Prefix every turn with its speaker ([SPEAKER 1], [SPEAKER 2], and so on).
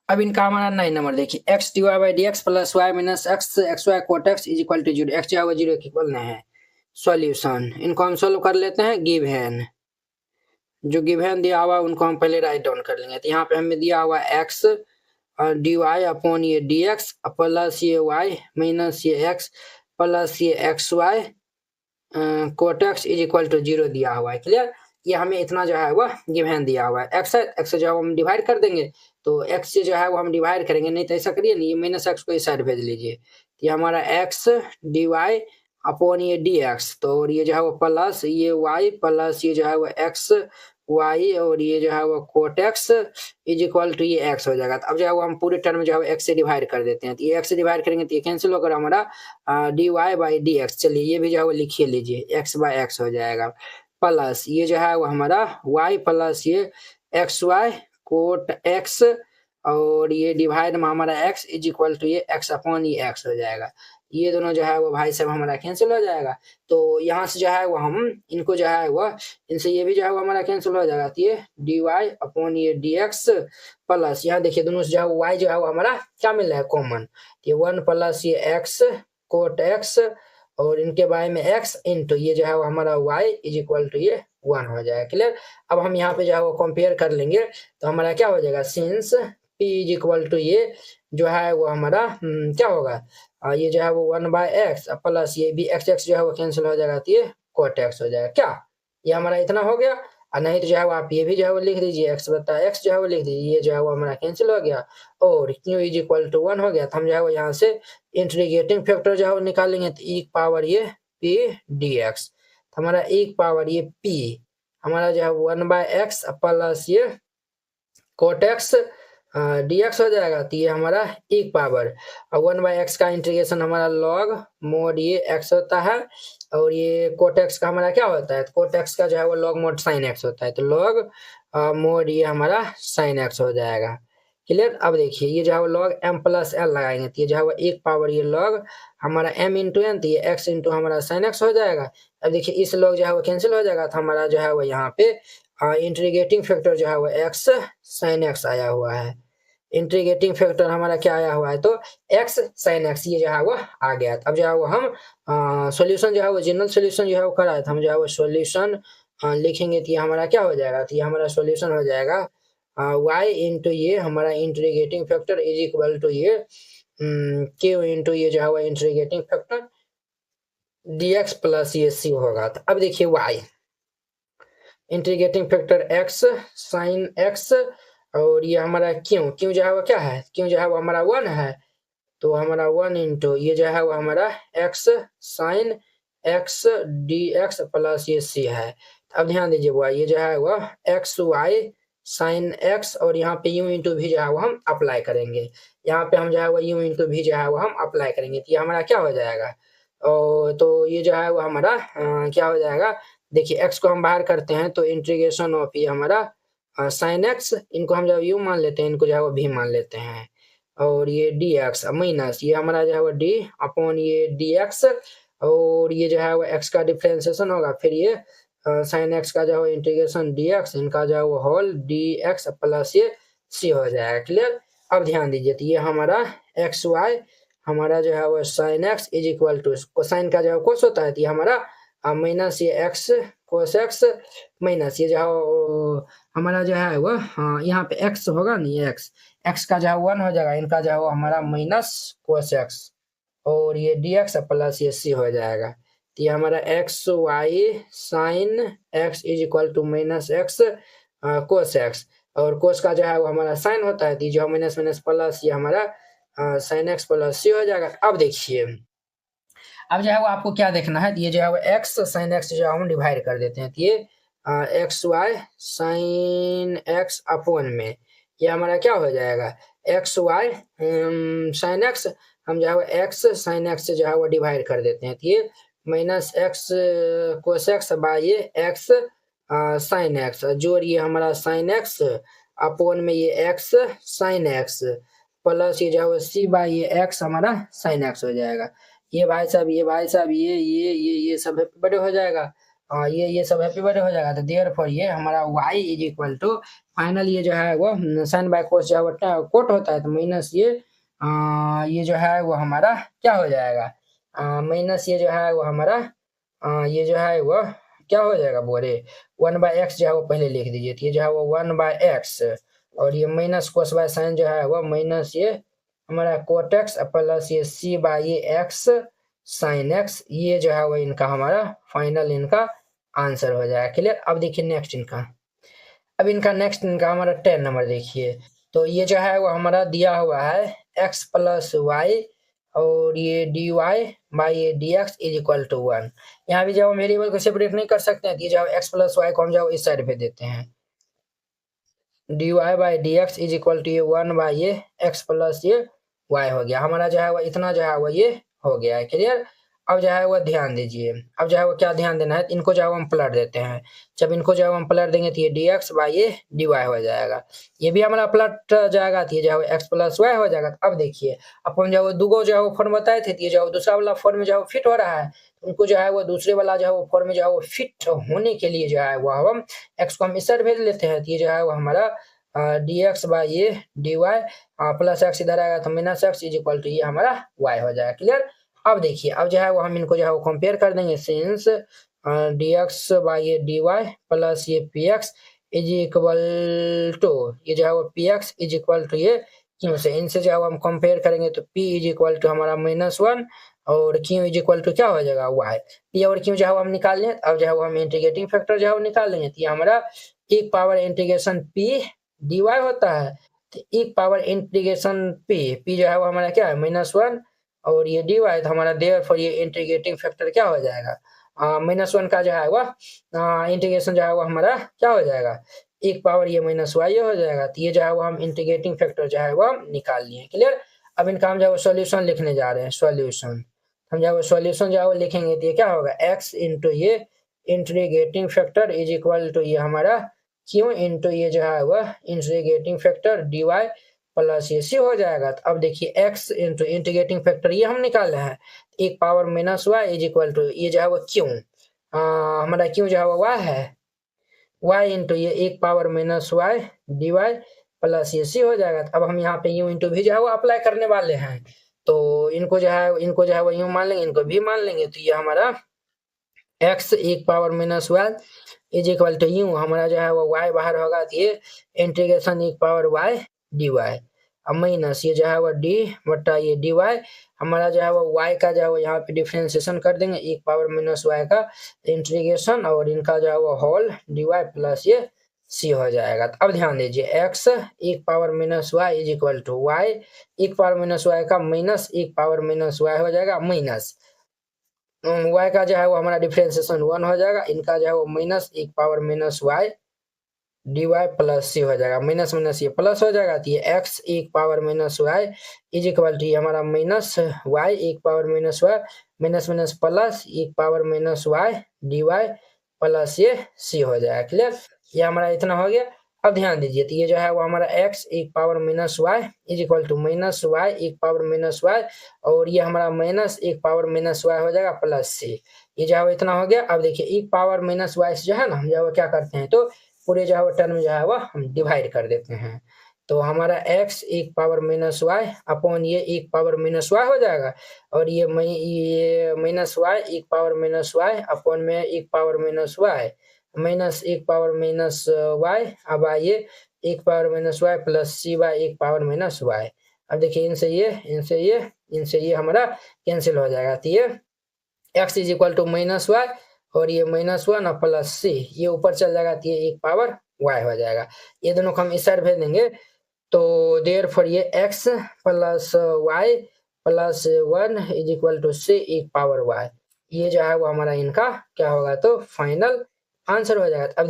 [SPEAKER 1] अब इनका हमारा 9 नंबर देखिए, x dy by d x plus y minus x x y cot x is equal to 0, x जो है वो 0 के इक्वल नहीं है। सॉल्यूशन इनको हम सोल्व कर लेते हैं। गिवन जो गिवन दिया हुआ उनको हम पहले राइट डाउन कर लेंगे। तो यहाँ पे हमें दिया हुआ एक्स डी वाई अपॉन ये डी एक्स प्लस ये वाई माइनस ये एक्स प्लस ये x y cot x is equal to 0 दिया हुआ है। क्लियर, ये हमें इतना जो है वो गिवन दिया हुआ है। एक्स है, एक्स जो है हम डिवाइड कर देंगे, तो एक्स से जो है वो हम डिवाइड करेंगे, नहीं तो ऐसा करिए ना, ये माइनस एक्स को इस साइड भेज लीजिए। ये हमारा एक्स डी वाई अपॉन ये डी एक्स, तो और ये जो है वो प्लस ये वाई प्लस ये जो है वो एक्स वाई और ये जो है वो cot x is equal to ये एक्स हो जाएगा। तो अब जो है वो हम पूरे टर्म जो है एक्स से डिवाइड कर देते हैं। तो ये एक्स से डिवाइड करेंगे तो ये कैंसिल होकर हमारा d y by d x, चलिए ये भी जो है वो लिखिए लीजिए, एक्स बाई एक्स हो जाएगा प्लस ये जो है वो हमारा वाई प्लस ये एक्स वाई कोट एक्स और ये डिवाइड में हमारा एक्स इज इक्वल टू ये एक्स अपॉन ये एक्स हो जाएगा। ये दोनों जो है वो भाई साहब हमारा कैंसिल हो जाएगा। तो यहाँ से जो है वो हम इनको जो है वो इनसे ये भी जो है वो हमारा कैंसिल हो जाएगा। तो ये डी वाई अपॉन ये डी एक्स प्लस यहाँ देखिए दोनों से जो है वाई जो है वो हमारा क्या मिल रहा है कॉमन, ये 1 प्लस ये एक्स कोट एक्स और इनके बारे में एक्स इंटू ये जो है वो हमारा वाई इज इक्वल टू ये 1 हो जाएगा। क्लियर, अब हम यहाँ पे जो है वो कंपेयर कर लेंगे तो हमारा क्या हो जाएगा, since p is equal to ये जो है वो हमारा क्या होगा, ये जो है वो 1 बाय एक्स प्लस ये भी एक्स एक्स जो है वो कैंसिल हो जाएगा, तो ये कोट एक्स हो जाएगा। क्या ये हमारा इतना हो गया, और नहीं तो जो है वो आप ये भी जो है वो लिख दीजिए, एक्स बता एक्स जो है वो लिख दीजिए, ये जो है वो हमारा कैंसिल हो गया और क्यू इज इक्वल टू 1 हो गया। तो हम जो है वो यहाँ से इंटीग्रेटिंग फैक्टर जो है वो निकालेंगे, तो एक पावर ये पी डी एक्स, हमारा एक पावर ये पी हमारा जो है 1 बाय एक्स प्लस ये कोट एक्स डी एक्स हो जाएगा। तो ये हमारा एक पावर और 1 बाई एक्स का इंटीग्रेशन हमारा लॉग मोड ये एक्स होता है और ये कोट एक्स का हमारा क्या होता है, तो कोट एक्स का जो है वो लॉग मोड साइन एक्स होता है, तो लॉग मोड ये हमारा साइन एक्स हो जाएगा। क्लियर, अब देखिए ये जो है वो लॉग एम प्लस एल लगाएंगे, तो ये जो है वो एक पावर ये लॉग हमारा एम इंटू एन, तो ये एक्स इंटू हमारा साइन एक्स हो जाएगा। अब देखिए इस लॉग जो है वो कैंसिल हो जाएगा, तो हमारा जो है वो यहाँ पे इंटीग्रेटिंग फैक्टर जो है वो एक्स साइन एक्स आया हुआ है। इंटीग्रेटिंग फैक्टर हमारा क्या आया हुआ है, तो एक्स साइन एक्स ये जो है वो आ गया। अब जो है वो हम सॉल्यूशन जो है वो जनरल सॉल्यूशन जो है वो कराए थे, हम जो है वो सॉल्यूशन लिखेंगे तो ये हमारा क्या हो जाएगा, तो ये हमारा सॉल्यूशन हो जाएगा y इंटू ये हमारा integrating factor is equal to ये क्यू इंटू ये जो है वो इंटीग्रेटिंग फैक्टर dx प्लस ये c होगा। तो अब देखिए y integrating factor x sine x और ये हमारा क्यू क्यू जो है वो क्या है, क्यू जो है वो हमारा 1 है, तो हमारा 1 इंटू ये जो है वो हमारा x sine x d x plus ये c है। अब ध्यान दीजिए वो ये जो है वो एक्स वाई साइन x और यहाँ पे u इंटू भी जो है वो हम अप्लाई करेंगे, यहाँ पे हम जो है वो u इंटू भी जो है वो हम अप्लाई करेंगे, तो ये हमारा क्या हो जाएगा, और तो ये जो है वो हमारा क्या हो जाएगा, देखिए x को हम बाहर करते हैं तो इंटीग्रेशन ऑफ ये हमारा साइन एक्स, इनको हम जब यू मान लेते हैं, इनको जो है वो भी मान लेते हैं, और ये डी एक्स माइनस ये हमारा जो है वो डी अपॉन ये डी एक्स और ये जो है वो एक्स का डिफ्रेंसिएशन होगा, फिर ये साइन एक्स का जो है इंटीग्रेशन डी एक्स, इनका जो है वो होल डी एक्स प्लस ये सी हो जाएगा। क्लियर, अब ध्यान दीजिए तो ये हमारा एक्स वाई हमारा जो है वो sine x is equal to cosine का जो है कोस होता है, तो ये हमारा माइनस ये एक्स कोस एक्स माइनस ये जो है हमारा जो है वो यहाँ पे x होगा नहीं, x का जो है 1 हो जाएगा, इनका जो है वो हमारा माइनस कोस एक्स और ये dx प्लस ये c हो जाएगा। तो ये हमारा x y sine x is equal to minus x cos x और कोस का जो है वो हमारा साइन होता है, तो जो माइनस माइनस प्लस ये हमारा साइन एक्स प्लस c हो जाएगा। अब देखिए अब जो है वो आपको क्या देखना है, ये जो है वो एक्स साइन एक्स जो है हम डिवाइड कर देते हैं, तो ये x y sine x upon में ये हमारा क्या हो जाएगा, एक्स वाई साइन एक्स हम जो है वो एक्स साइन एक्स जो है वो डिवाइड कर देते हैं, तो ये minus x cos x by ये एक्स साइन एक्स जोड़ ये हमारा साइन एक्स अपॉन में ये एक्स साइन एक्स प्लस ये जो है वो सी बाय ये एक्स हमारा साइन एक्स हो जाएगा। ये भाई साहब ये सब हैप्पी बर्थडे हो जाएगा, ये सब हैप्पी बर्थडे हो जाएगा। तो देयरफॉर ये हमारा y is equal to final ये जो है वो साइन बाय कोस जो है कोट होता है, तो माइनस ये जो है वो हमारा क्या हो जाएगा, माइनस ये जो है वो हमारा ये जो है वो क्या हो जाएगा बोले 1/x जो है वो पहले लिख दीजिए, तो ये जो है वो 1/x और ये माइनस कोस बाय साइन जो है वो माइनस ये हमारा कोट एक्स प्लस ये c बाय ये x साइन x, ये जो है वो इनका हमारा फाइनल इनका आंसर हो जाएगा। क्लियर। अब देखिए नेक्स्ट इनका, अब इनका नेक्स्ट इनका हमारा 10 नंबर देखिए, तो ये जो है वो हमारा दिया हुआ है x प्लस वाई और ये dy बाई ये dx इज इक्वल टू 1। यहाँ भी जब हम वेरिएबल को सेपरेट नहीं कर सकते हैं, तो ये जो x प्लस वाई को हम जो इस साइड पे देते हैं, dy by dx is equal to ये 1 बाई ये x प्लस ये y हो गया। हमारा जो है वो इतना जो है वो ये हो गया है। क्लियर। अब जो है वो ध्यान दीजिए, अब जो है वो क्या ध्यान देना है, इनको जो है हम पलट देते हैं। जब इनको जो है हम पलट देंगे तो ये dx बाई ये dy हो जाएगा, ये भी हमारा पलट जाएगा, तो ये जो है वो x प्लस y हो जाएगा। अब देखिए अपन जो है वो दूगो जो है वो फॉर्म बताए थे, तो ये जो है दूसरा वाला फॉर्म में जो है वो फिट हो रहा है, उनको जो है वो दूसरे वाला जो है वो फॉर्म में जो है वो फिट होने के लिए जो है वो हम x को हम इस साइड भेज लेते हैं, तो ये जो है वो हमारा dx बाई ये dy प्लस x इधर आएगा तो minus x is equal to ये हमारा y हो जाएगा। क्लियर। अब देखिए अब जो है वो हम इनको जो है वो कंपेयर कर देंगे, सिंस dx बाई ये dy प्लस ये px इज इक्वल टू ये जो है वो px इज इक्वल टू ये क्यों से, इनसे जो है हम कंपेयर करेंगे तो p इज इक्वल टू हमारा -1 और q इज इक्वल टू क्या हो जाएगा y। p और q जो है हम निकाल लें, अब जो है वो हम इंटीग्रेटिंग फैक्टर जो है वो निकाल लेंगे, तो ये हमारा एक पावर इंटीग्रेशन p dy होता है, तो एक पावर इंटीग्रेशन p जो है वो हमारा क्या है -1 और ये dy, तो हमारा देयरफॉर ये इंटीग्रेटिंग फैक्टर क्या हो जाएगा, -1 का जो है वो इंटीग्रेशन जो है वो हमारा क्या हो जाएगा, एक पावर ये -y हो जाएगा, तो ये जो है वो हम इंटीग्रेटिंग फैक्टर जो है वो हम निकाल लिए। क्लियर। अब इनका हम जो है सॉल्यूशन लिखने जा रहे हैं, सॉल्यूशन हम जो है सॉल्यूशन जो है वो लिखेंगे, तो ये क्या होगा x इंटू ये integrating factor is equal to ये हमारा q इंटू ये जो है वह इंटीग्रेटिंग फैक्टर dy प्लस ये c हो जाएगा। तो अब देखिए x इंटू इंटीग्रेटिंग फैक्टर ये हम निकाले हैं, एक power -y is equal to ये जो है वो q हमारा q जो है वो y है, y इंटू ये एक पावर -y dy प्लस ये c हो जाएगा। अब हम यहाँ पे u इंटू भी जो है वो अप्लाई करने वाले हैं, तो इनको जो है वो यूं मान लेंगे, इनको भी मान लेंगे, तो ये हमारा x एक power -y is equal to यू हमारा जो है वो y बाहर होगा, तो ये इंटीग्रेशन एक पावर y dy अब माइनस ये जो है वो d बटा ये dy हमारा जो है वो y का जो है वो यहाँ पे डिफरेंशिएशन कर देंगे, एक पावर -y का इंटीग्रेशन और इनका जो है वो होल dy प्लस ये c हो जाएगा। तो अब ध्यान दीजिए x एक power -y is equal to y एक पावर -y का माइनस एक पावर -y हो जाएगा, माइनस y का जो है वो हमारा डिफरेंशिएशन 1 हो जाएगा, इनका जो है वो माइनस एक power -y dy plus c हो जाएगा, माइनस माइनस ये प्लस हो जाएगा, तो ये x एक power -y is equal to हमारा -y एक power -y minus minus plus एक पावर -y dy प्लस ये c हो जाएगा। क्लियर। ये हमारा इतना हो गया। अब ध्यान दीजिए, तो ये जो है वो हमारा x एक power -y is equal to -y एक पावर -y और ये हमारा माइनस एक पावर -y हो जाएगा प्लस c, ये जो है वो इतना हो गया। अब देखिए एक पावर -y जो है ना हम जो है वो क्या करते हैं, तो पूरे जो है वो टर्म जो है वो हम डिवाइड कर देते हैं, तो हमारा x एक पावर -y अपॉन ये एक पावर -y हो जाएगा और ये -y एक पावर -y अपॉन में एक पावर -y माइनस एक पावर -y अब आइए एक power -y plus c by एक पावर -y। अब देखिए इनसे ये हमारा कैंसिल हो जाएगा, तो ये x is equal to -y और ये -1 और प्लस c ये ऊपर चल जाएगा, तो ये एक पावर y हो जाएगा। ये दोनों को हम इस साइड भेज देंगे, तो देयरफॉर ये x plus y plus 1 is equal to c एक पावर y, ये जो है वो हमारा इनका क्या होगा, तो फाइनल आंसर हो जाएगा। अब